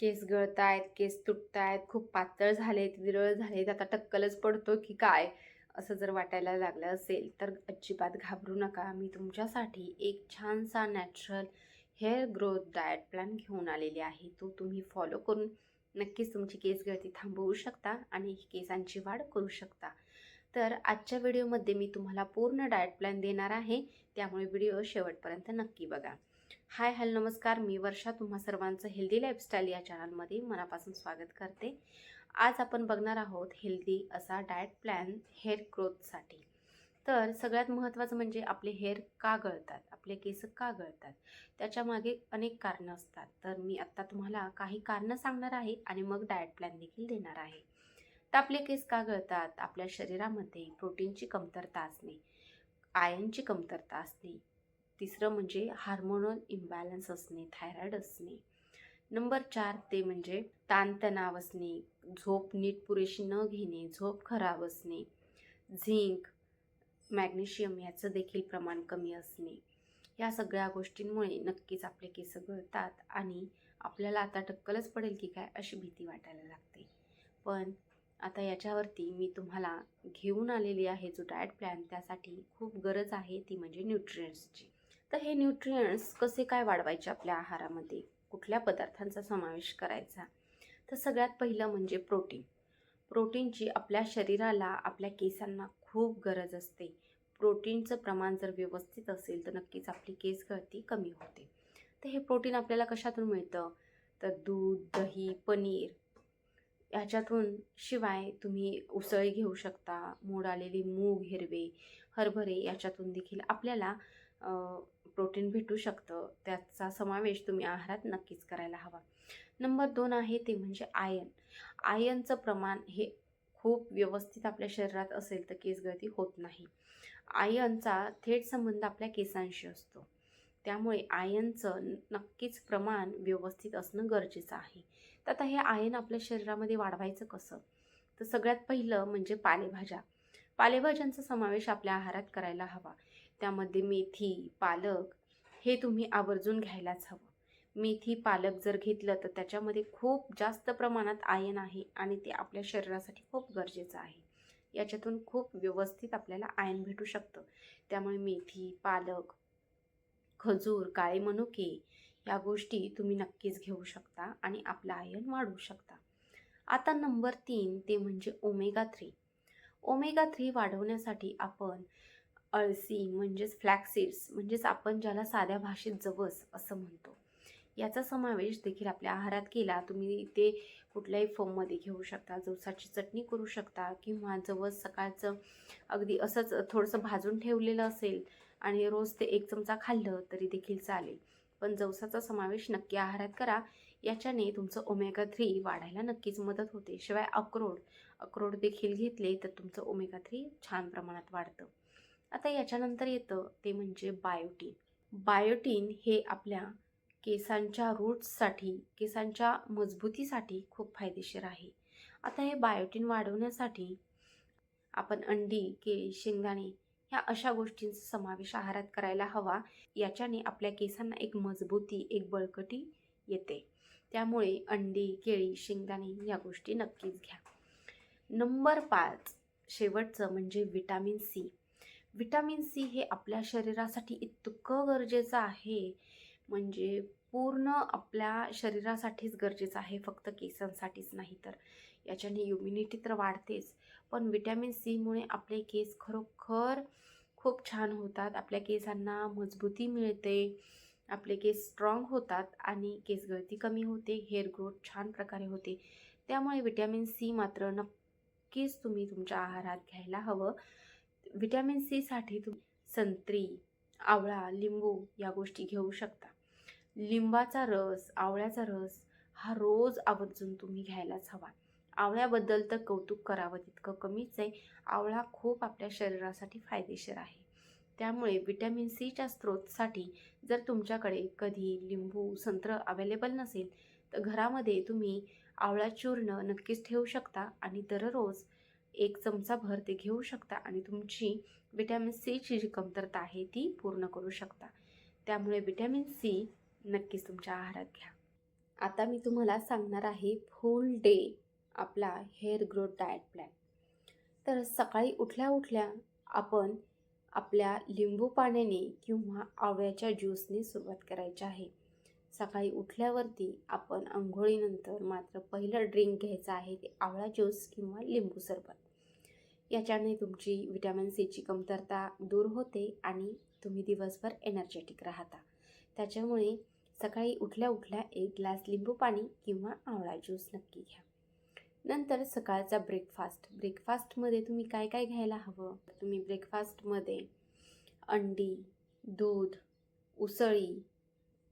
केस गळतायत, केस तुटतायत, खूप पातळ झालेत, विरळ झालेत, आता टक्कलच पडतो की काय, असं जर वाटायला लागलं असेल तर अजिबात घाबरू नका. मी तुमच्यासाठी एक छानसा natural hair growth diet plan घेऊन आलेली आहे. तो तुम्ही फॉलो करून नक्कीच तुमची केस गळती थांबवू शकता आणि केसांची वाढ करू शकता. तर आजच्या व्हिडिओमध्ये मी तुम्हाला पूर्ण डाएट प्लॅन देणार आहे, त्यामुळे व्हिडिओ शेवटपर्यंत नक्की बघा. हाय हॅलो नमस्कार, मी वर्षा तुम्हा सर्वांचं हेल्दी लाईफस्टाईल या चॅनलमध्ये मनापासून स्वागत करते. आज आपण बघणार आहोत हेल्दी असा डाएट प्लॅन हेअर ग्रोथसाठी. तर सगळ्यात महत्त्वाचं म्हणजे आपले हेअर का गळतात, आपले केस का गळतात, त्याच्यामागे अनेक कारणं असतात. तर मी आत्ता तुम्हाला काही कारणं सांगणार आहे आणि मग डाएट प्लॅन देखील देणार आहे. तर आपले केस का गळतात? आपल्या शरीरामध्ये प्रोटीनची कमतरता असणे, आयर्नची कमतरता असणे, तिसरं म्हणजे हार्मोनल इम्बॅलन्स असणे, थायरॉईड असणे. नंबर 4 ते म्हणजे ताणतणाव असणे, झोप नीट पुरेशी न घेणे, झोप खराब असणे, झिंक, मॅग्नेशियम याचं देखील प्रमाण कमी असणे. या सगळ्या गोष्टींमुळे नक्कीच आपले केस गळतात आणि आपल्याला आता टक्कलच पडेल की काय अशी भीती वाटायला लागते. पण आता याच्यावरती मी तुम्हाला घेऊन आलेली आहे जो डाएट प्लॅन, त्यासाठी खूप गरज आहे ती म्हणजे न्यूट्रिएंट्सची. तर हे न्यूट्रिएंट्स कसे काय वाढवायचे आपल्या आहारामध्ये, कुठल्या पदार्थांचा समावेश करायचा? तर सगळ्यात पहिलं म्हणजे प्रोटीन. प्रोटीनची आपल्या शरीराला, आपल्या केसांना खूप गरज असते. प्रोटीनचं प्रमाण जर व्यवस्थित असेल तर नक्कीच आपली केस गळती कमी होते. तर हे प्रोटीन आपल्याला कशातून मिळतं? तर दूध, दही, पनीर ह्याच्यातून. शिवाय तुम्ही उसळी घेऊ शकता, मोड आलेली मूग हिरवे, हरभरे याच्यातून देखील आपल्याला प्रोटीन भेटू शकतं. त्याचा समावेश तुम्ही आहारात नक्कीच करायला हवा. नंबर 2 आहे ते म्हणजे आयर्न. आयर्नचं प्रमाण हे खूप व्यवस्थित आपल्या शरीरात असेल तर केस गळती होत नाही. आयर्नचा थेट संबंध आपल्या केसांशी असतो. त्यामुळे आयर्नचं नक्कीच प्रमाण व्यवस्थित असणं गरजेचं आहे. तर आता हे आयर्न आपल्या शरीरामध्ये वाढवायचं कसं? तर सगळ्यात पहिलं म्हणजे पालेभाज्या. पालेभाज्यांचा समावेश आपल्या आहारात करायला हवा. त्यामध्ये मेथी, पालक हे तुम्ही आवर्जून घ्यायलाच हवं. मेथी, पालक जर घेतलं तर त्याच्यामध्ये खूप जास्त प्रमाणात आयर्न आहे आणि ते आपल्या शरीरासाठी खूप गरजेचं आहे. याच्यातून खूप व्यवस्थित आपल्याला आयर्न भेटू शकतं. त्यामुळे मेथी, पालक, खजूर, काळे मनुके या गोष्टी तुम्ही नक्कीच घेऊ शकता आणि आपलं आयर्न वाढवू शकता. आता नंबर 3 ते म्हणजे ओमेगा 3. ओमेगा 3 वाढवण्यासाठी आपण अळसी म्हणजेच फ्लॅक्स म्हणजेच आपण ज्याला साध्या भाषेत जवस असं म्हणतो, याचा समावेश देखील आपल्या आहारात केला. तुम्ही ते कुठल्याही फॉर्ममध्ये घेऊ शकता. जवसाची चटणी करू शकता किंवा जवस सकाळचं अगदी असंच थोडंसं भाजून ठेवलेलं असेल आणि रोज ते 1 चमचा खाल्लं तरी देखील चालेल. पण जवसाचा समावेश नक्की आहारात करा. याच्याने तुमचं ओमेगा 3 वाढायला नक्कीच मदत होते. शिवाय अक्रोड देखील घेतले तर तुमचं ओमेगा 3 छान प्रमाणात वाढतं. आता याच्यानंतर येतं ते म्हणजे बायोटीन. बायोटीन हे आपल्या केसांच्या रूट्ससाठी, केसांच्या मजबूतीसाठी खूप फायदेशीर आहे. आता हे बायोटीन वाढवण्यासाठी आपण अंडी, केळी, शेंगदाणे ह्या अशा गोष्टींचा समावेश आहारात करायला हवा. याच्याने आपल्या केसांना एक मजबूती, एक बळकटी येते. त्यामुळे अंडी, केळी, शेंगदाणे या गोष्टी नक्कीच घ्या. नंबर 5 शेवटचं म्हणजे व्हिटॅमिन सी. व्हिटॅमिन सी हे आपल्या शरीरासाठी इतकं गरजेचं आहे, म्हणजे पूर्ण आपल्या शरीरासाठीच गरजेचं आहे, फक्त केसांसाठीच नाही. तर याच्याने इम्युनिटी तर वाढतेच, पण व्हिटॅमिन सीमुळे आपले केस खरोखर खूप छान होतात. आपल्या केसांना मजबूती मिळते, आपले केस स्ट्रॉंग होतात आणि केस गळती कमी होते, हेअर ग्रोथ छान प्रकारे होते. त्यामुळे व्हिटॅमिन सी मात्र नक्कीच तुम्ही तुमच्या आहारात घ्यायला हवं. व्हिटॅमिन सीसाठी तुम्ही संत्री, आवळा, लिंबू या गोष्टी घेऊ शकता. लिंबाचा रस, आवळ्याचा रस हा रोज आवर्जून तुम्ही घ्यायलाच हवा. आवळ्याबद्दल तर कौतुक करावं तितकं कमीच आहे. आवळा खूप आपल्या शरीरासाठी फायदेशीर आहे. त्यामुळे व्हिटॅमिन सीच्या स्रोतासाठी जर तुमच्याकडे कधी लिंबू, संत्रं अवेलेबल नसेल तर घरामध्ये तुम्ही आवळा चूर्ण नक्कीच ठेवू शकता आणि दररोज 1 चमचाभर ते घेऊ शकता आणि तुमची व्हिटॅमिन सीची जी कमतरता आहे ती पूर्ण करू शकता. त्यामुळे व्हिटॅमिन सी नक्कीच तुमच्या आहारात घ्या. आता मी तुम्हाला सांगणार आहे फुल डे आपला हेअर ग्रोथ डाएट प्लॅन. तर सकाळी उठल्या उठल्या आपण आपल्या लिंबू पाण्याने किंवा आवळ्याच्या ज्यूसने सुरुवात करायची आहे. सकाळी उठल्यावरती आपण अंघोळीनंतर मात्र पहिलं ड्रिंक घ्यायचं आहे ते आवळा ज्यूस किंवा लिंबू सरबत. याच्याने तुमची व्हिटॅमिन सीची कमतरता दूर होते आणि तुम्ही दिवसभर एनर्जेटिक राहता. त्याच्यामुळे सकाळी उठल्या उठल्या एक ग्लास लिंबू पाणी किंवा आवळा ज्यूस नक्की घ्या. नंतर सकाळचा ब्रेकफास्टमध्ये तुम्ही काय काय घ्यायला हवं? तुम्ही ब्रेकफास्टमध्ये अंडी, दूध, उसळी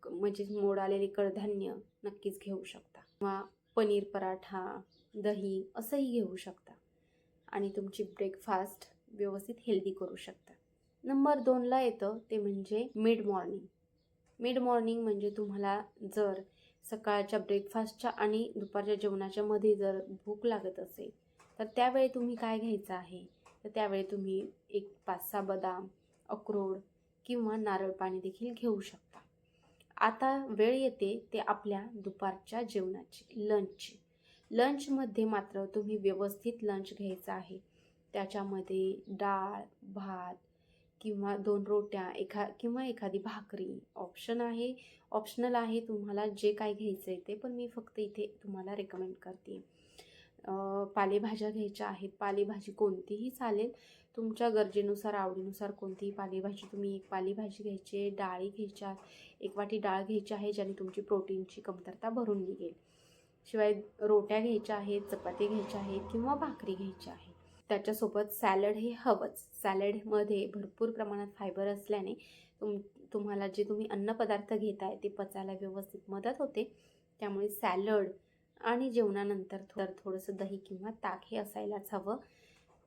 म्हणजे मोड आलेले कडधान्य नक्कीच घेऊ शकता किंवा पनीर पराठा, दही असंही घेऊ शकता आणि तुमची ब्रेकफास्ट व्यवस्थित हेल्दी करू शकता. नंबर 2ला येतं ते म्हणजे मिड मॉर्निंग म्हणजे तुम्हाला जर सकाळच्या ब्रेकफास्टच्या आणि दुपारच्या जेवणाच्या मध्ये जर भूक लागत असेल तर त्यावेळी तुम्ही काय घ्यायचं आहे? तर त्यावेळी तुम्ही एक 5-6 बदाम, अक्रोड किंवा नारळ पाणी देखील घेऊ शकता. आता वेळ येते ते आपल्या दुपारच्या जेवणाची, लंचची. लंचमध्ये मात्र तुम्ही व्यवस्थित लंच घ्यायचा आहे. त्याच्यामध्ये डाळ, भात किंवा 2 रोट्या किंवा एखादी भाकरी ऑप्शनल आहे तुम्हाला जे काय घ्यायचं आहे ते, पण मी फक्त इथे तुम्हाला रेकमेंड करते. पालेभाज्या घ्यायच्या आहेत. पालेभाजी कोणतीही चालेल, तुमच्या गरजेनुसार आवडीनुसार कोणतीही पालेभाजी. तुम्ही एक पालेभाजी घ्यायची, डाळी घ्यायच्या, 1 वाटी डाळ घ्यायची आहे ज्याने तुमची प्रोटीनची कमतरता भरून निघेल. शिवाय रोट्या घ्यायच्या आहेत, चपाती घ्यायच्या आहेत किंवा भाकरी घ्यायची आहे. त्याच्यासोबत सॅलड हे हवंच. सॅलडमध्ये भरपूर प्रमाणात फायबर असल्याने तुम्हाला जे तुम्ही अन्नपदार्थ घेताय ते पचायला व्यवस्थित मदत होते. त्यामुळे सॅलड आणि जेवणानंतर थोडंसं दही किंवा ताक हे असायलाच हवं.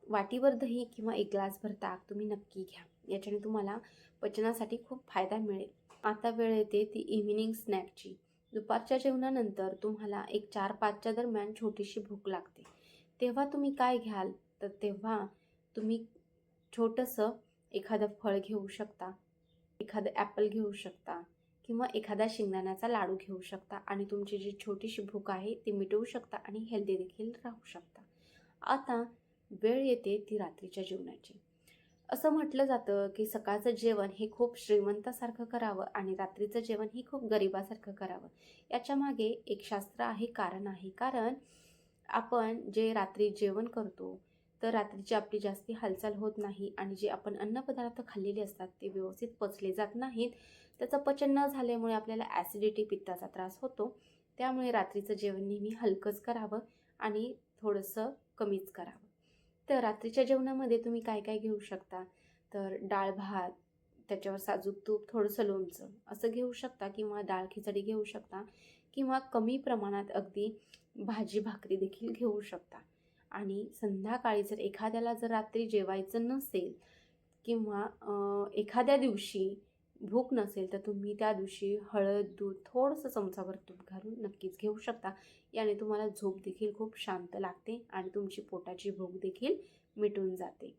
वाटीभर दही किंवा 1 ग्लासभर ताक तुम्ही नक्की घ्या. याच्याने तुम्हाला पचनासाठी खूप फायदा मिळेल. आता वेळ येते ती इव्हिनिंग स्नॅकची. दुपारच्या जेवणानंतर तुम्हाला एक 4-5च्या दरम्यान छोटीशी भूक लागते. तेव्हा तुम्ही काय घ्याल? तर तेव्हा तुम्ही छोटंसं एखादं फळ घेऊ शकता, एखादं ॲपल घेऊ शकता किंवा एखादा शेंगदाण्याचा लाडू घेऊ शकता आणि तुमची जी छोटीशी भूक आहे ती मिटवू शकता आणि हेल्दी देखील राहू शकता. आता वेळ येते ती रात्रीच्या जेवणाची. असं म्हटलं जातं की सकाळचं जेवण हे खूप श्रीमंतासारखं करावं आणि रात्रीचं जेवण हे खूप गरिबासारखं करावं. याच्यामागे एक शास्त्र आहे, कारण आहे. कारण आपण जे रात्री जेवण करतो तर रात्रीची आपली जास्ती हालचाल होत नाही आणि जे आपण अन्नपदार्थ खाल्लेले असतात ते व्यवस्थित पचले जात नाहीत. त्याचं पचन न झाल्यामुळे आपल्याला ॲसिडिटी, पित्ताचा त्रास होतो. त्यामुळे रात्रीचं जेवण नेहमी हलकंच करावं आणि थोडंसं कमीच करावं. तर रात्रीच्या जेवणामध्ये तुम्ही काय काय घेऊ शकता? तर डाळ भात, त्याच्यावर साजूक तूप, थोडंसं लोणचं असं घेऊ शकता किंवा डाळ खिचडी घेऊ शकता किंवा कमी प्रमाणात अगदी भाजी भाकरी देखील घेऊ शकता. आणि संध्याकाळी जर एखाद्याला जर रात्री जेवायचं नसेल किंवा एखाद्या दिवशी भूक नसेल तर तुम्ही त्या दिवशी हळद, दूध, थोडंसं चमचाभर तूप घालून नक्कीच घेऊ शकता. याने तुम्हाला झोप देखील खूप शांत लागते आणि तुमची पोटाची भूक देखील मिटून जाते.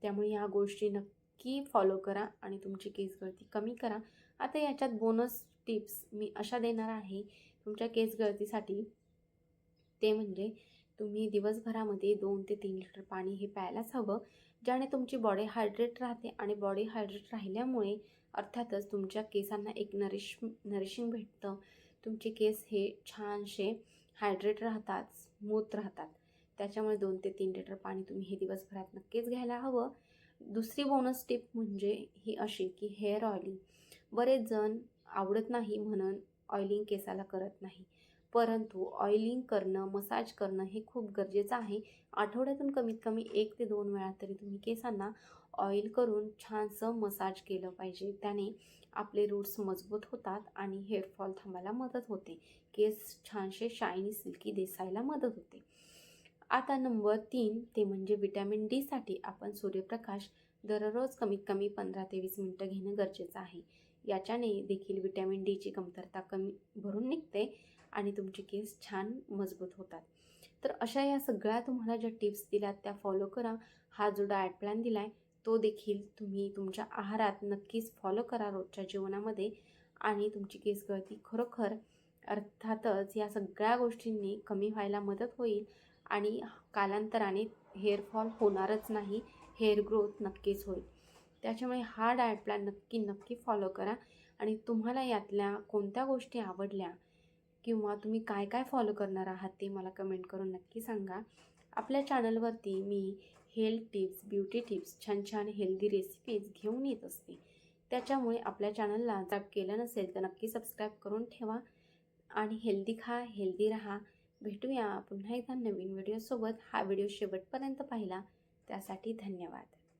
त्यामुळे ह्या गोष्टी नक्की फॉलो करा आणि तुमची केस गळती कमी करा. आता याच्यात बोनस टिप्स मी अशा देणार आहे तुमच्या केस गळतीसाठी. ते म्हणजे तुम्ही दिवसभरामध्ये 2 ते 3 लिटर पाणी हे प्यायलाच हवं, ज्याने तुमची बॉडी हायड्रेट राहते आणि बॉडी हायड्रेट राहिल्यामुळे अर्थातच तुमच्या केसांना एक नरिशिंग भेटतं. तुमचे केस हे छानसे हायड्रेट राहतात, स्मूथ राहतात. त्याच्यामुळे 2 ते 3 लिटर पाणी तुम्ही हे दिवसभरात नक्कीच घ्यायला हवं. दुसरी बोनस टिप म्हणजे ही अशी की हेअर ऑइलिंग. बरेच जण आवडत नाही म्हणून ऑइलिंग केसाला करत नाही, परंतु ऑइलिंग करणं, मसाज करणं हे खूप गरजेचं आहे. आठवड्यातून कमीत कमी 1 ते 2 वेळा तरी तुम्ही केसांना ऑइल करून छानसं मसाज केलं पाहिजे. त्याने आपले रूट्स मजबूत होतात आणि हेअरफॉल थांबायला मदत होते. केस छानसे शायनी, सिल्की दिसायला मदत होते. आता नंबर 3 ते म्हणजे व्हिटॅमिन डीसाठी आपण सूर्यप्रकाश दररोज कमीत कमी 15 ते 20 मिनिटं घेणं गरजेचं आहे. याच्याने देखील व्हिटॅमिन डीची कमतरता कमी भरून निघते आणि तुमचे केस छान मजबूत होतात. तर अशा या सगळ्या तुम्हाला ज्या टिप्स दिल्यात त्या फॉलो करा. हा जो डाएट प्लॅन दिला आहे तो देखील तुम्ही तुमच्या आहारात नक्कीच फॉलो करा रोजच्या जीवनामध्ये आणि तुमची केस गळती खरोखर अर्थातच या सगळ्या गोष्टींनी कमी व्हायला मदत होईल आणि कालांतराने हेअरफॉल होणारच नाही, हेअर ग्रोथ नक्कीच होईल. त्याच्यामुळे हा डाएट प्लॅन नक्की फॉलो करा. आणि तुम्हाला यातल्या कोणत्या गोष्टी आवडल्या किंवा तुम्ही काय काय फॉलो करणार आहात ते मला कमेंट करून नक्की सांगा. आपल्या चॅनलवरती मी हेल्थ टिप्स, ब्युटी टिप्स, छान छान हेल्दी रेसिपीज घेऊन येत असते. त्याच्यामुळे आपल्या चॅनलला जर केलं नसेल तर नक्की सबस्क्राईब करून ठेवा आणि हेल्दी खा, हेल्दी राहा. भेटूया पुन्हा एकदा नवीन व्हिडिओसोबत. हा व्हिडिओ शेवटपर्यंत पाहिला त्यासाठी धन्यवाद.